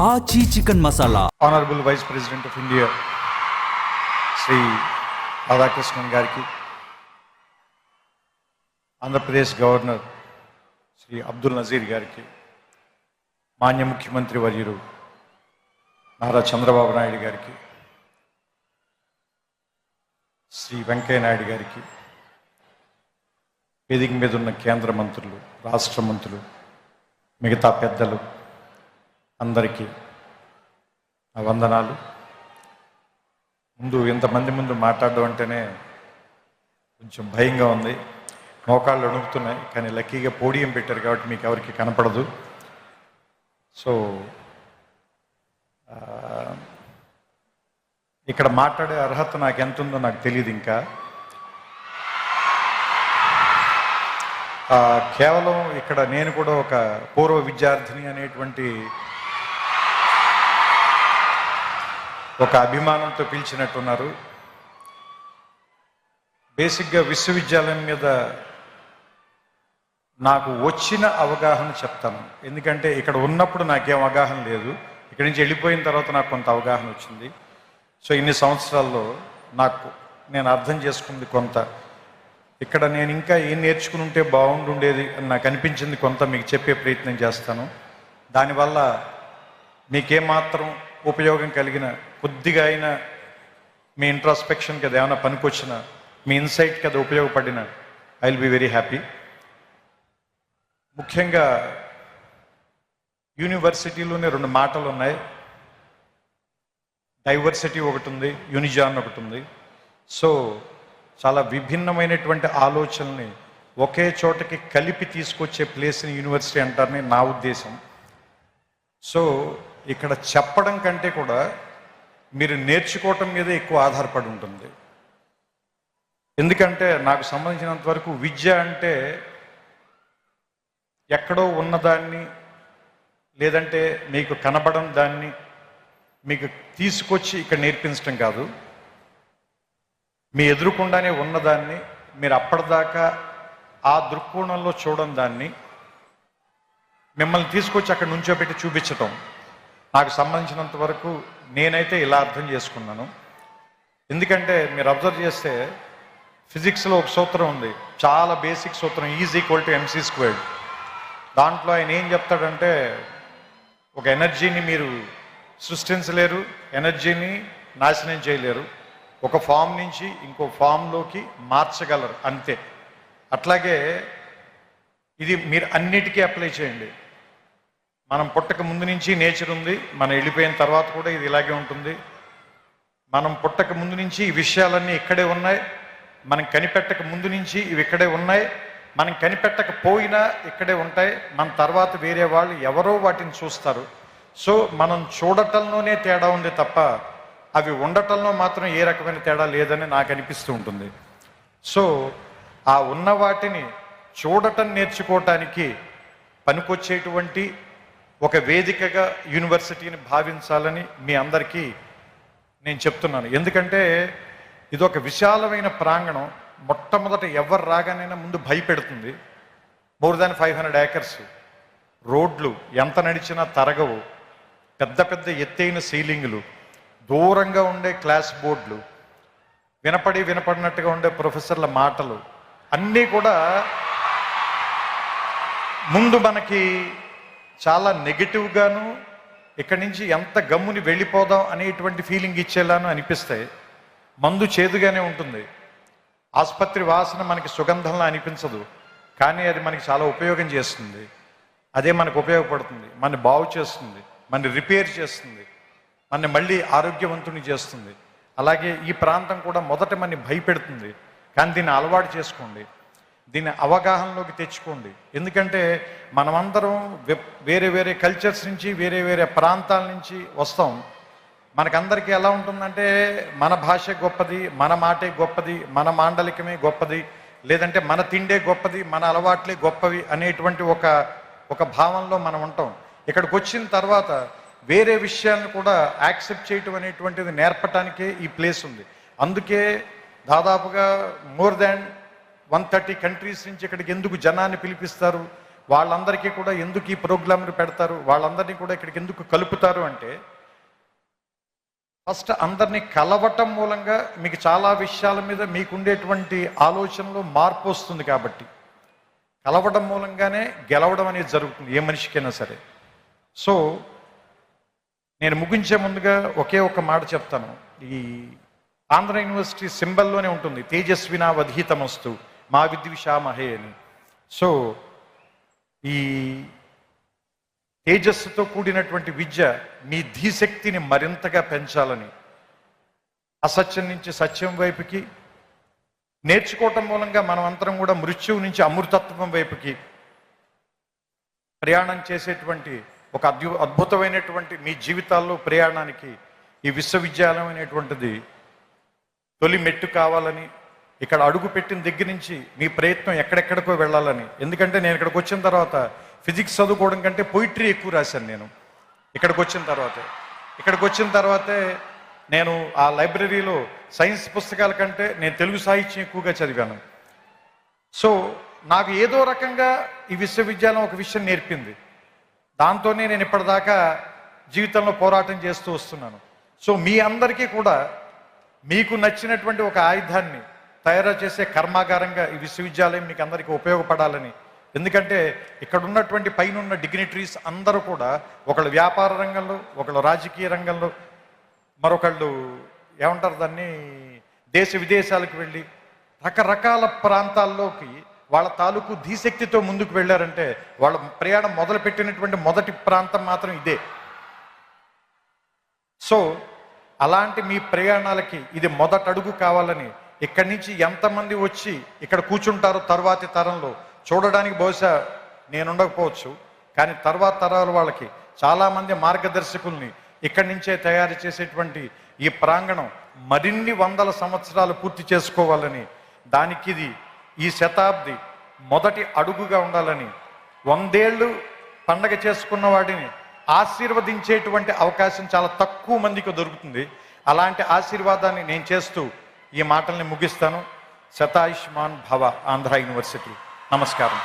ఆచి chicken masala. Honourable vice president of India Shri Radhakrishnan గారికి, Andhra Pradesh governor Shri Abdul Nazeer గారికి, మాన్య ముఖ్యమంత్రి వర్యులు నారా చంద్రబాబు నాయుడు గారికి, శ్రీ వెంకయ్య నాయుడు గారికి, వేదిక మీద ఉన్న కేంద్ర మంత్రులు, రాష్ట్ర మంత్రులు, మిగతా పెద్దలు అందరికీ నా వందనాలు. ముందు ఇంతమంది ముందు మాట్లాడడం అంటేనే కొంచెం భయంగా ఉంది, మోకాళ్ళు అణుకుతున్నాయి. కానీ లక్కీగా పోడియం పెట్టారు కాబట్టి మీకు ఎవరికి కనపడదు. సో ఇక్కడ మాట్లాడే అర్హత నాకు ఎంత ఉందో నాకు తెలియదు. ఇంకా కేవలం ఇక్కడ నేను కూడా ఒక పూర్వ విద్యార్థిని అనేటువంటి ఒక అభిమానంతో పిలిచినట్టున్నారు. బేసిక్గా విశ్వవిద్యాలయం మీద నాకు వచ్చిన అవగాహన చెప్తాను. ఎందుకంటే ఇక్కడ ఉన్నప్పుడు నాకేం అవగాహన లేదు, ఇక్కడి నుంచి వెళ్ళిపోయిన తర్వాత నాకు కొంత అవగాహన వచ్చింది. సో ఇన్ని సంవత్సరాల్లో నేను అర్థం చేసుకుంది కొంత, ఇక్కడ నేను ఇంకా ఏం నేర్చుకుని ఉంటే బాగుండుండేది అని నాకు అనిపించింది కొంత మీకు చెప్పే ప్రయత్నం చేస్తాను. దానివల్ల మీకేమాత్రం ఉపయోగం కలిగిన, కొద్దిగా అయినా మీ ఇంట్రాస్పెక్షన్కి అది ఏమైనా పనికొచ్చిన, మీ ఇన్సైట్కి అది ఉపయోగపడిన, I will be very happy. ముఖ్యంగా యూనివర్సిటీలోనే రెండు మాటలు ఉన్నాయి. డైవర్సిటీ ఒకటి ఉంది, యూనిజాన్ ఒకటి ఉంది. సో చాలా విభిన్నమైనటువంటి ఆలోచనల్ని ఒకే చోటకి కలిపి తీసుకొచ్చే ప్లేస్ని యూనివర్సిటీ అంటారని నా ఉద్దేశం. సో ఇక్కడ చెప్పడం కంటే కూడా మీరు నేర్చుకోవటం మీద ఎక్కువ ఆధారపడి ఉంటుంది. ఎందుకంటే నాకు సంబంధించినంత వరకు విద్య అంటే ఎక్కడో ఉన్నదాన్ని, లేదంటే మీకు కనబడం దాన్ని మీకు తీసుకొచ్చి ఇక్కడ నేర్పించడం కాదు. మీ ఎదురుకుండానే ఉన్నదాన్ని మీరు అప్పటిదాకా ఆ దృక్కోణంలో చూడడం, దాన్ని మిమ్మల్ని తీసుకొచ్చి అక్కడ నుంచోబెట్టి చూపించటం. నాకు సంబంధించినంత వరకు నేనైతే ఇలా అర్థం చేసుకున్నాను. ఎందుకంటే మీరు అబ్జర్వ్ చేస్తే ఫిజిక్స్లో ఒక సూత్రం ఉంది, చాలా బేసిక్ సూత్రం, E=mc². దాంట్లో ఆయన ఏం చెప్తాడంటే, ఒక ఎనర్జీని మీరు సృష్టించలేరు, ఎనర్జీని నాశనం చేయలేరు, ఒక ఫామ్ నుంచి ఇంకో ఫామ్లోకి మార్చగలరు అంతే. అట్లాగే ఇది మీరు అన్నిటికీ అప్లై చేయండి. మనం పుట్టక ముందు నుంచి నేచర్ ఉంది, మనం వెళ్ళిపోయిన తర్వాత కూడా ఇది ఇలాగే ఉంటుంది. మనం పుట్టక ముందు నుంచి ఈ విషయాలన్నీ ఇక్కడే ఉన్నాయి, మనం కనిపెట్టక ముందు నుంచి ఇవి ఇక్కడే ఉన్నాయి, మనం కనిపెట్టకపోయినా ఇక్కడే ఉంటాయి. మన తర్వాత వేరే వాళ్ళు ఎవరో వాటిని చూస్తారు. సో మనం చూడటంలోనే తేడా ఉంది తప్ప అవి ఉండటంలో మాత్రం ఏ రకమైన తేడా లేదని నాకు అనిపిస్తూ ఉంటుంది. సో ఆ ఉన్న వాటిని చూడటం నేర్చుకోవటానికి పనికొచ్చేటువంటి ఒక వేదికగా యూనివర్సిటీని భావించాలని మీ అందరికీ నేను చెప్తున్నాను. ఎందుకంటే ఇది ఒక విశాలమైన ప్రాంగణం. మొట్టమొదట ఎవరు రాగానైనా ముందు భయపెడుతుంది. మోర్ దాన్ 500 acres, రోడ్లు ఎంత నడిచినా తరగవు, పెద్ద పెద్ద ఎత్తైన సీలింగులు, దూరంగా ఉండే క్లాస్ బోర్డులు, వినపడినట్టుగా ఉండే ప్రొఫెసర్ల మాటలు అన్నీ కూడా ముందు మనకి చాలా నెగిటివ్గాను, ఇక్కడి నుంచి ఎంత గమ్ముని వెళ్ళిపోదాం అనేటువంటి ఫీలింగ్ ఇచ్చేలాను అనిపిస్తాయి. మందు చేదుగానే ఉంటుంది, ఆసుపత్రి వాసన మనకి సుగంధంలా అనిపించదు, కానీ అది మనకి చాలా ఉపయోగం చేస్తుంది. అదే మనకు ఉపయోగపడుతుంది, మనని బాగు చేస్తుంది, మనని రిపేర్ చేస్తుంది, మనని మళ్ళీ ఆరోగ్యవంతుని చేస్తుంది. అలాగే ఈ ప్రాంతం కూడా మొదట మనని భయపెడుతుంది, కానీ దీన్ని అలవాటు చేసుకోండి, దీన్ని అవగాహనలోకి తెచ్చుకోండి. ఎందుకంటే మనమందరం వేరే వేరే కల్చర్స్ నుంచి, వేరే వేరే ప్రాంతాల నుంచి వస్తాం. మనకందరికీ ఎలా ఉంటుందంటే మన భాష గొప్పది, మన మాటే గొప్పది, మన మాండలికమే గొప్పది, లేదంటే మన తిండే గొప్పది, మన అలవాట్లే గొప్పవి అనేటువంటి ఒక భావంలో మనం ఉంటాం. ఇక్కడికి వచ్చిన తర్వాత వేరే విషయాలను కూడా యాక్సెప్ట్ చేయటం అనేటువంటిది నేర్పటానికే ఈ ప్లేస్ ఉంది. అందుకే దాదాపుగా మోర్ దాన్ 130 కంట్రీస్ నుంచి ఇక్కడికి ఎందుకు జనాన్ని పిలిపిస్తారు, వాళ్ళందరికీ కూడా ఎందుకు ఈ ప్రోగ్రాంలు పెడతారు, వాళ్ళందరినీ కూడా ఇక్కడికి ఎందుకు కలుపుతారు అంటే, ఫస్ట్ అందరినీ కలవటం మూలంగా మీకు చాలా విషయాల మీద మీకుండేటువంటి ఆలోచనలో మార్పు వస్తుంది. కాబట్టి కలవడం మూలంగానే గెలవడం అనేది జరుగుతుంది ఏ మనిషికైనా సరే. సో నేను ముగించే ముందుగా ఒకే ఒక మాట చెప్తాను. ఈ ఆంధ్ర యూనివర్సిటీ సింబల్లోనే ఉంటుంది, తేజస్వినా వధీతమస్తు మా విద్విషామహే అని. సో ఈ తేజస్సుతో కూడినటువంటి విద్య మీ ధీశక్తిని మరింతగా పెంచాలని, అసత్యం నుంచి సత్యం వైపుకి నేర్చుకోవటం మూలంగా మనం అందరం కూడా మృత్యువు నుంచి అమృతత్వం వైపుకి ప్రయాణం చేసేటువంటి ఒక అద్భుతమైనటువంటి మీ జీవితాల్లో ప్రయాణానికి ఈ విశ్వవిద్యాలయం అనేటువంటిది తొలి మెట్టు కావాలని, ఇక్కడ అడుగు పెట్టిన దగ్గర నుంచి మీ ప్రయత్నం ఎక్కడెక్కడికో వెళ్ళాలని. ఎందుకంటే నేను ఇక్కడికి వచ్చిన తర్వాత ఫిజిక్స్ చదువుకోవడం కంటే పోయిటరీ ఎక్కువ రాశాను. నేను ఇక్కడికి వచ్చిన తర్వాతే నేను ఆ లైబ్రరీలో సైన్స్ పుస్తకాల కంటే నేను తెలుగు సాహిత్యం ఎక్కువగా చదివాను. సో నాకు ఏదో రకంగా ఈ విశ్వవిద్యాలయం ఒక విషయం నేర్పింది. దాంతోనే నేను ఇప్పటిదాకా జీవితంలో పోరాటం చేస్తూ వస్తున్నాను. సో మీ అందరికీ కూడా మీకు నచ్చినటువంటి ఒక ఆయుధాన్ని తయారు చేసే కర్మాగారంగా ఈ విశ్వవిద్యాలయం మీకు అందరికీ ఉపయోగపడాలని. ఎందుకంటే ఇక్కడ ఉన్నటువంటి పైన ఉన్న డిగ్నిటరీస్ అందరూ కూడా ఒకళ్ళు వ్యాపార రంగంలో, ఒకళ్ళు రాజకీయ రంగంలో, మరొకళ్ళు ఏమంటారు దాన్ని దేశ విదేశాలకు వెళ్ళి రకరకాల ప్రాంతాల్లోకి వాళ్ళ తాలూకు ధీశక్తితో ముందుకు వెళ్ళారంటే వాళ్ళ ప్రయాణం మొదలుపెట్టినటువంటి మొదటి ప్రాంతం మాత్రం ఇదే. సో అలాంటి మీ ప్రయాణాలకి ఇది మొదటి అడుగు కావాలని, ఇక్కడి నుంచి ఎంతమంది వచ్చి ఇక్కడ కూర్చుంటారో తర్వాతి తరంలో చూడడానికి బహుశా నేను ఉండకపోవచ్చు, కానీ తర్వాత తరాల వాళ్ళకి చాలామంది మార్గదర్శకుల్ని ఇక్కడి నుంచే తయారు చేసేటువంటి ఈ ప్రాంగణం మరిన్ని వందల సంవత్సరాలు పూర్తి చేసుకోవాలని, దానికి ఇది ఈ శతాబ్ది మొదటి అడుగుగా ఉండాలని, 100 ఏళ్ళు పండగ చేసుకున్న వాడిని ఆశీర్వదించేటువంటి అవకాశం చాలా తక్కువ మందికి దొరుకుతుంది. అలాంటి ఆశీర్వాదాన్ని నేను చేస్తూ ఈ మాటల్ని ముగిస్తాను. శతాయుష్మాన్ భవ ఆంధ్ర యూనివర్సిటీ. నమస్కారం.